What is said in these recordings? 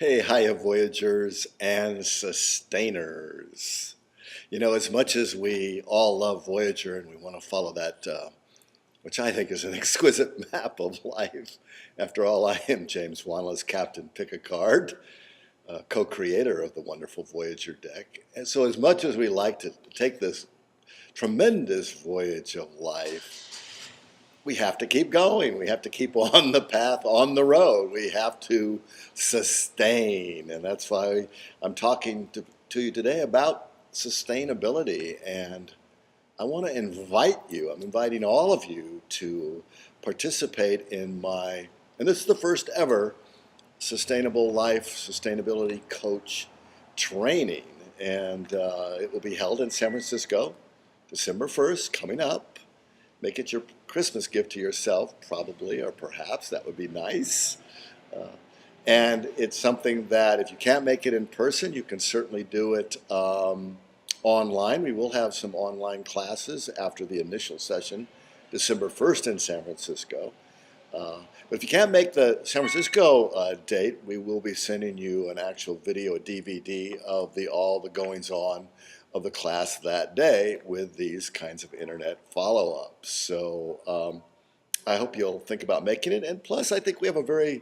Hey, hiya, Voyagers and Sustainers. You know, as much as we all love Voyager and we want to follow that, which I think is an exquisite map of life. After all, I am James Wanless, Captain Pick a Card, co-creator of the wonderful Voyager deck. And so as much as we like to take this tremendous voyage of life, we have to keep going. We have to keep on the path, on the road. We have to sustain. And that's why I'm talking to you today about sustainability. And I want to invite you, I'm inviting all of you to participate in and this is the first ever Sustainable Life Sustainability Coach training. And it will be held in San Francisco, December 1st, coming up. Make it your Christmas gift to yourself, probably, or perhaps. That would be nice. Uh, and it's something that if you can't make it in person, you can certainly do it online. We will have some online classes after the initial session, December 1st in San Francisco. But if you can't make the San Francisco date, we will be sending you an actual video, a DVD of all the goings-on of the class that day with these kinds of internet follow-ups. So I hope you'll think about making it. And plus, I think we have a very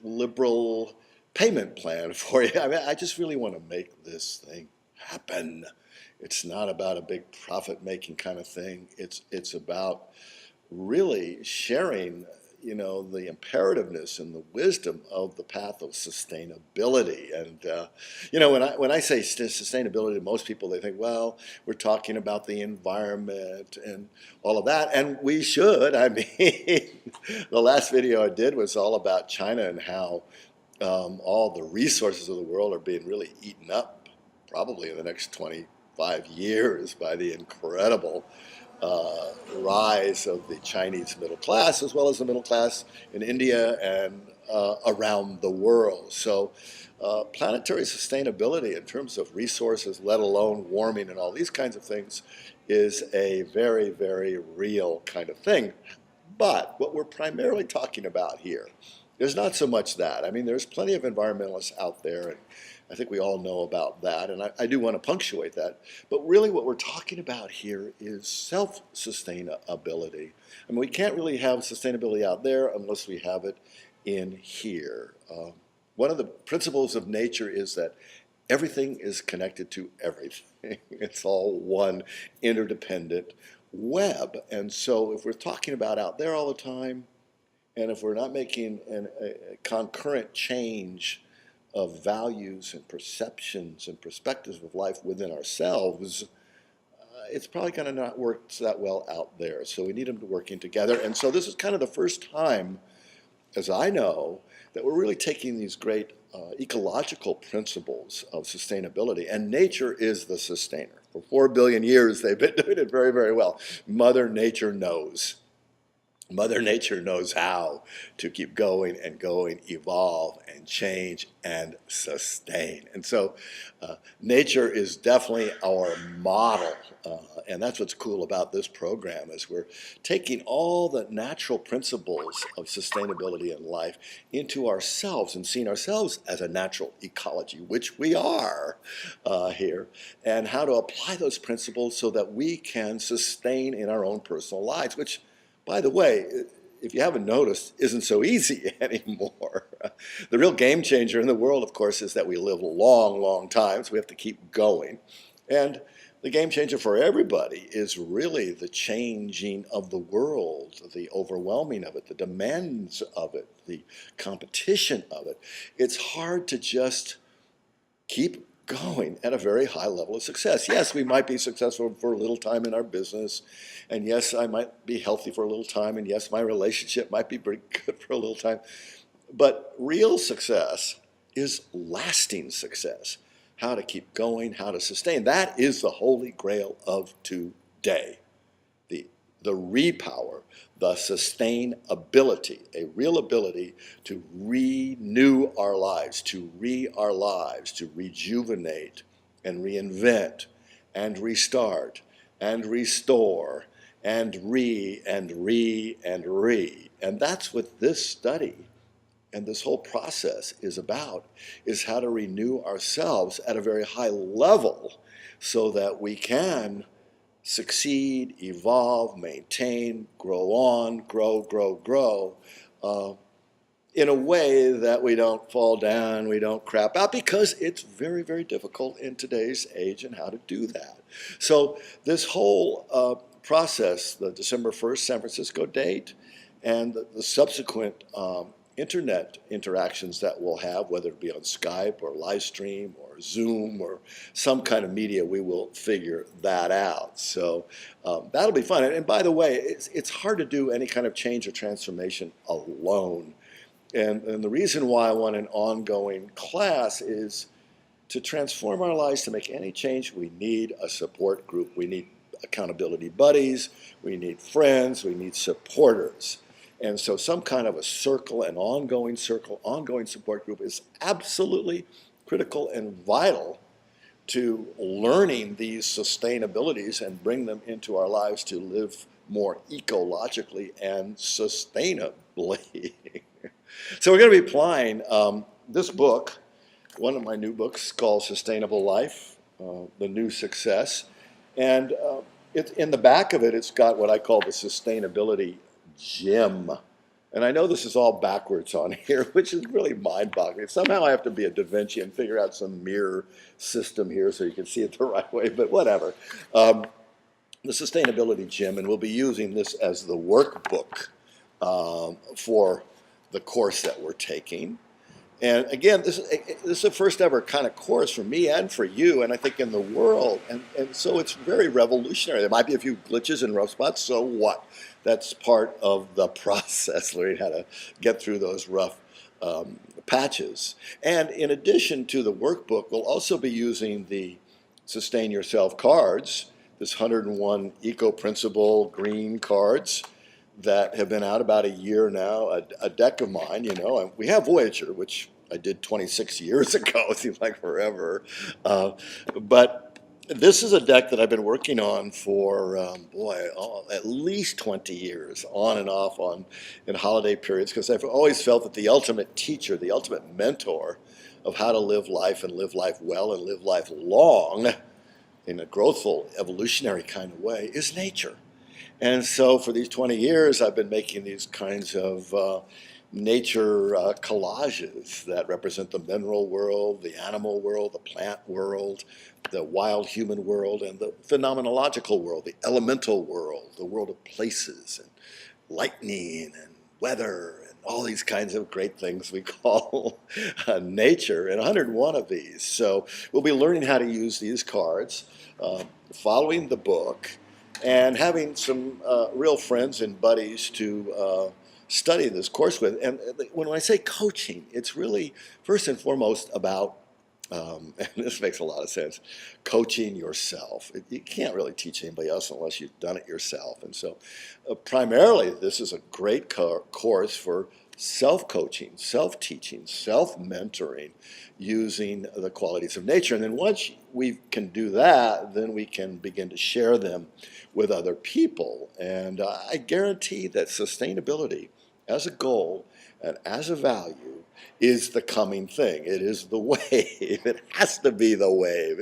liberal payment plan for you. I mean, I just really want to make this thing happen. It's not about a big profit-making kind of thing. It's about really sharing, the imperativeness and the wisdom of the path of sustainability. And when I say sustainability to most people, they think, well, we're talking about the environment and all of that, and we should. I mean, the last video I did was all about China and how all the resources of the world are being really eaten up, probably in the next 25 years, by the incredible rise of the Chinese middle class, as well as the middle class in India and around the world. So planetary sustainability in terms of resources, let alone warming and all these kinds of things, is a very, very real kind of thing. But what we're primarily talking about here is not so much that. I mean, there's plenty of environmentalists out there, and I think we all know about that, and I do want to punctuate that. But really what we're talking about here is self-sustainability. I mean, we can't really have sustainability out there unless we have it in here. One of the principles of nature is that everything is connected to everything. It's all one interdependent web. And so if we're talking about out there all the time, and if we're not making a concurrent change of values and perceptions and perspectives of life within ourselves, it's probably going to not work that well out there. So we need them to working together. And so this is kind of the first time, as I know, that we're really taking these great ecological principles of sustainability, and nature is the sustainer. For 4 billion years, they've been doing it very, very well. Mother Nature knows. Mother Nature knows how to keep going and going, evolve and change and sustain. And so nature is definitely our model. And that's what's cool about this program, is we're taking all the natural principles of sustainability in life into ourselves and seeing ourselves as a natural ecology, which we are here, and how to apply those principles so that we can sustain in our own personal lives, which, by the way, if you haven't noticed, isn't so easy anymore. The real game changer in the world, of course, is that we live long, long time, so we have to keep going. And the game changer for everybody is really the changing of the world, the overwhelming of it, the demands of it, the competition of it. It's hard to just keep going at a very high level of success. Yes, we might be successful for a little time in our business, and yes, I might be healthy for a little time, and yes, my relationship might be pretty good for a little time. But real success is lasting success. How to keep going, how to sustain. That is the holy grail of today. The repower, the sustainability, a real ability to renew our lives, to our lives, to rejuvenate and reinvent and restart and restore and and re. And that's what this study and this whole process is how to renew ourselves at a very high level so that we can succeed, evolve, maintain, grow on, grow, in a way that we don't fall down, we don't crap out, because it's very, very difficult in today's age and how to do that. So this whole process, the December 1st San Francisco date, and the subsequent internet interactions that we'll have, whether it be on Skype or live stream or Zoom or some kind of media, we will figure that out. So that'll be fun. And by the way, it's hard to do any kind of change or transformation alone. And the reason why I want an ongoing class is to transform our lives, to make any change, we need a support group. We need accountability buddies. We need friends. We need supporters. And so some kind of a circle, an ongoing circle, ongoing support group is absolutely critical and vital to learning these sustainabilities and bring them into our lives to live more ecologically and sustainably. So we're going to be applying this book, one of my new books called Sustainable Life, The New Success. And in the back of it, it's got what I call the Sustainability Gem. And I know this is all backwards on here, which is really mind-boggling. Somehow I have to be a Da Vinci and figure out some mirror system here so you can see it the right way, but whatever. The Sustainability Gem, and we'll be using this as the workbook for the course that we're taking. And again, this is the first ever kind of course for me and for you, and I think in the world. And so it's very revolutionary. There might be a few glitches and rough spots, so what? That's part of the process, learning how to get through those rough patches. And in addition to the workbook, we'll also be using the Sustain Yourself cards, this 101 eco-principle green cards that have been out about a year now, a deck of mine, you know. And we have Voyager, which I did 26 years ago. It seems like forever. But this is a deck that I've been working on for, at least 20 years, on and off in holiday periods, because I've always felt that the ultimate teacher, the ultimate mentor of how to live life and live life well and live life long in a growthful, evolutionary kind of way is nature. And so for these 20 years, I've been making these kinds of nature collages that represent the mineral world, the animal world, the plant world, the wild human world, and the phenomenological world, the elemental world, the world of places and lightning and weather and all these kinds of great things we call nature, and 101 of these. So we'll be learning how to use these cards, following the book, and having some real friends and buddies to study this course with. And when I say coaching, it's really first and foremost about, and this makes a lot of sense, coaching yourself. You can't really teach anybody else unless you've done it yourself. And so primarily this is a great course for self-coaching, self-teaching, self-mentoring, using the qualities of nature. And then once we can do that, then we can begin to share them with other people. And I guarantee that sustainability as a goal and as a value is the coming thing. It is the wave. It has to be the wave.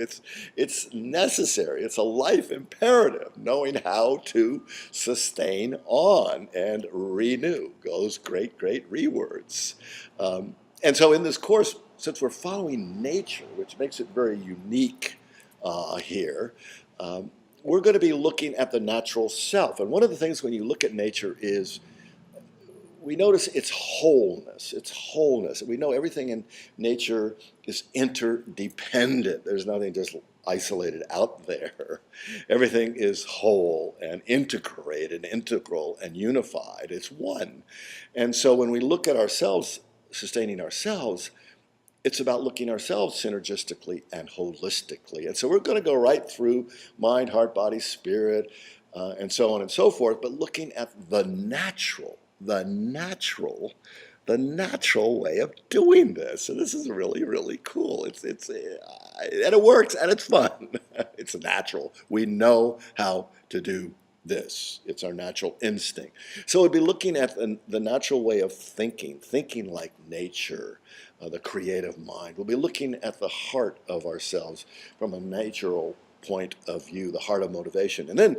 It's necessary. It's a life imperative, knowing how to sustain on and renew. Those great, great rewords. And so in this course, since we're following nature, which makes it very unique here, we're going to be looking at the natural self. And one of the things when you look at nature is we notice its wholeness, We know everything in nature is interdependent. There's nothing just isolated out there. Everything is whole and integrated, integral and unified. It's one. And so when we look at ourselves, sustaining ourselves, it's about looking ourselves synergistically and holistically. And so we're going to go right through mind, heart, body, spirit, and so on and so forth, but looking at the natural way of doing this. And this is really, really cool. And it works and it's fun. It's natural. We know how to do this. It's our natural instinct. So we'd be looking at the natural way of thinking, thinking like nature, the creative mind. We'll be looking at the heart of ourselves from a natural point of view, the heart of motivation. And then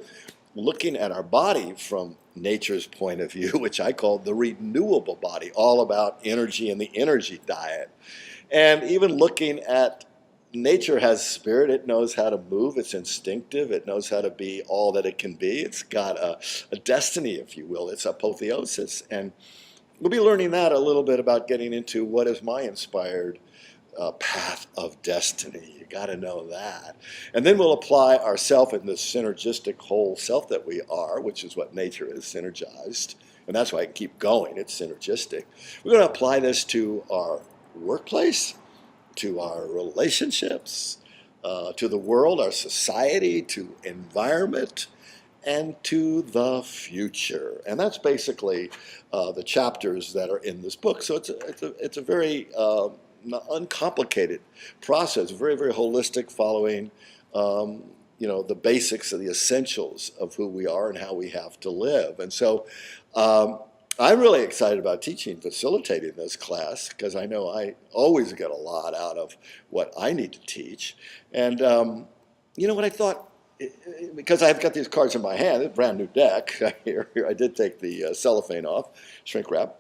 looking at our body from nature's point of view, which I call the renewable body, all about energy and the energy diet. And even looking at nature has spirit. It knows how to move. It's instinctive. It knows how to be all that it can be. It's got a destiny, if you will. It's apotheosis. And we'll be learning that a little bit about getting into what is my inspired path of destiny. You got to know that. And then we'll apply ourself in this synergistic whole self that we are, which is what nature is, synergized. And that's why I can keep going. It's synergistic. We're going to apply this to our workplace, to our relationships, to the world, our society, to environment, and to the future. And that's basically the chapters that are in this book. So it's a very uncomplicated process, very, very holistic, following the basics of the essentials of who we are and how we have to live. And so I'm really excited about teaching, facilitating this class, because I know I always get a lot out of what I need to teach. And what I thought, because I've got these cards in my hand, a brand new deck. Here, I did take the cellophane off, shrink wrap.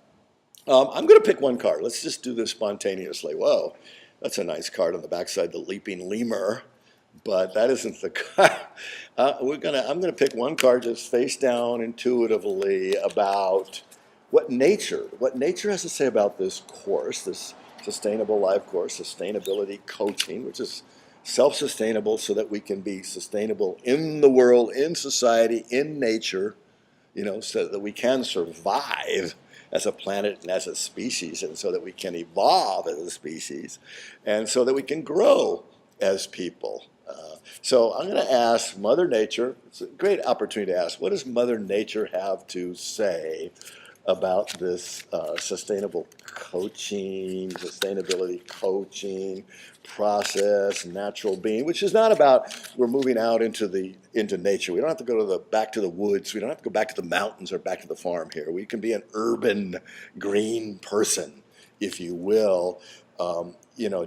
I'm going to pick one card. Let's just do this spontaneously. Whoa, that's a nice card on the backside, the leaping lemur. But that isn't the card. I'm going to pick one card just face down intuitively about what nature has to say about this course, this sustainable life course, sustainability coaching, which is self-sustainable so that we can be sustainable in the world, in society, in nature, so that we can survive as a planet and as a species, and so that we can evolve as a species, and so that we can grow as people. So I'm going to ask Mother Nature. It's a great opportunity to ask, what does Mother Nature have to say about this sustainable coaching, sustainability coaching process, natural being, which is not about we're moving out into nature. We don't have to go back to the woods. We don't have to go back to the mountains or back to the farm here. We can be an urban green person, if you will,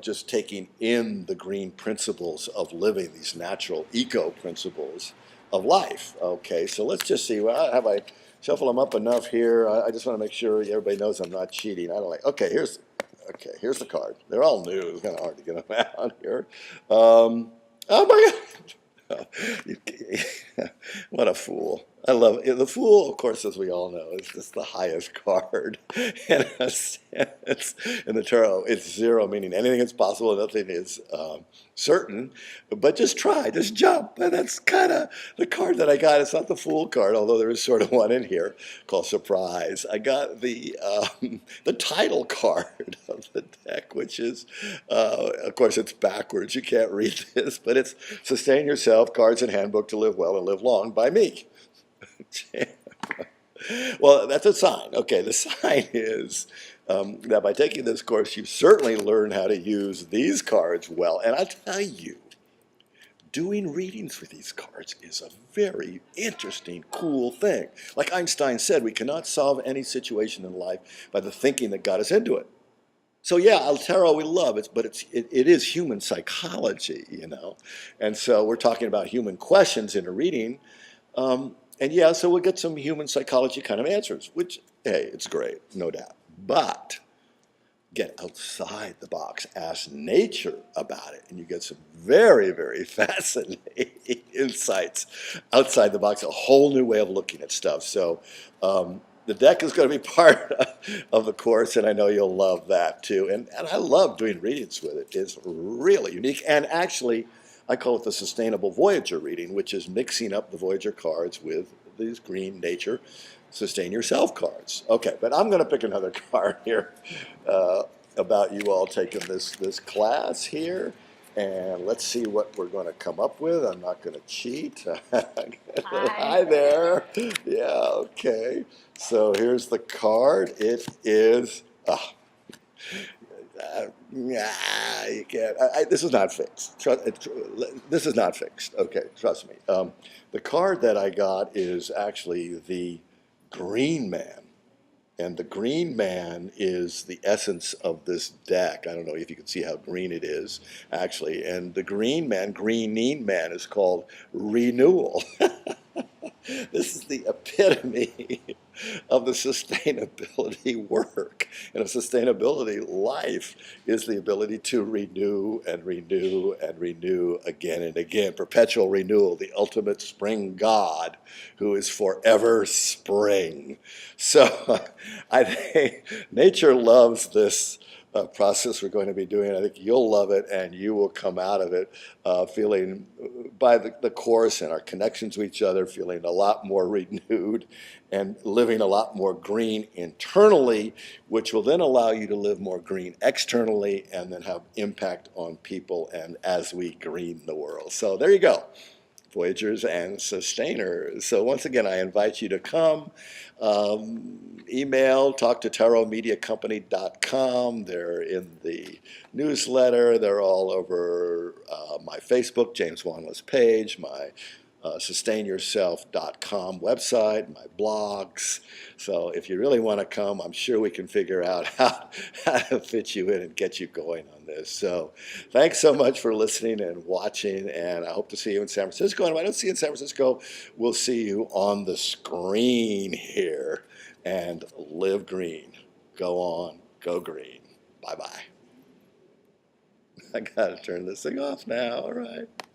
just taking in the green principles of living, these natural eco principles of life. Okay, so let's just see. Have I shuffle them up enough here? I just want to make sure everybody knows I'm not cheating. I don't like. Okay, here's the card. They're all new. It's kind of hard to get them out here. Oh my God! What a fool. I love it. The Fool, of course, as we all know, is just the highest card in a sense. In the tarot, it's zero, meaning anything is possible, nothing is certain. But just try, just jump. And that's kind of the card that I got. It's not the Fool card, although there is sort of one in here called Surprise. I got the title card of the deck, which is, of course, it's backwards. You can't read this, but it's Sustain Yourself, Cards and Handbook to Live Well and Live Long by me. Well, that's a sign. Okay, the sign is that by taking this course, you certainly learn how to use these cards well. And I tell you, doing readings with these cards is a very interesting, cool thing. Like Einstein said, we cannot solve any situation in life by the thinking that got us into it. So yeah, tarot we love it, but it is human psychology, And so we're talking about human questions in a reading. And yeah, so we'll get some human psychology kind of answers, which, hey, it's great, no doubt. But get outside the box, ask nature about it, and you get some very, very fascinating insights outside the box, a whole new way of looking at stuff. So the deck is going to be part of the course, and I know you'll love that too. And I love doing readings with it. It's really unique, and actually, I call it the Sustainable Voyager reading, which is mixing up the Voyager cards with these green nature Sustain Yourself cards. Okay, but I'm going to pick another card here about you all taking this class here. And let's see what we're going to come up with. I'm not going to cheat. Hi there. Yeah, okay. So here's the card. It is Nah, you can't. This is not fixed. This is not fixed. Okay, trust me. The card that I got is actually the Green Man. And the Green Man is the essence of this deck. I don't know if you can see how green it is, actually. And the Green Man, Greening Man, is called Renewal. This is the epitome of the sustainability work. And a sustainability life is the ability to renew and renew and renew again and again. Perpetual renewal, the ultimate spring god who is forever spring. So I think nature loves this process we're going to be doing. I think you'll love it, and you will come out of it feeling, by the course and our connections to each other, feeling a lot more renewed and living a lot more green internally, which will then allow you to live more green externally and then have impact on people and as we green the world. So there you go. Voyagers and Sustainers. So once again, I invite you to come. Email, talk to tarotmediacompany.com. They're in the newsletter. They're all over my Facebook, James Wanless page, my sustainyourself.com website, my blogs. So if you really want to come, I'm sure we can figure out how to fit you in and get you going on this. So thanks so much for listening and watching, and I hope to see you in San Francisco. And if I don't see you in San Francisco, we'll see you on the screen here. And live green. Go on, go green. Bye-bye. I gotta turn this thing off now. All right.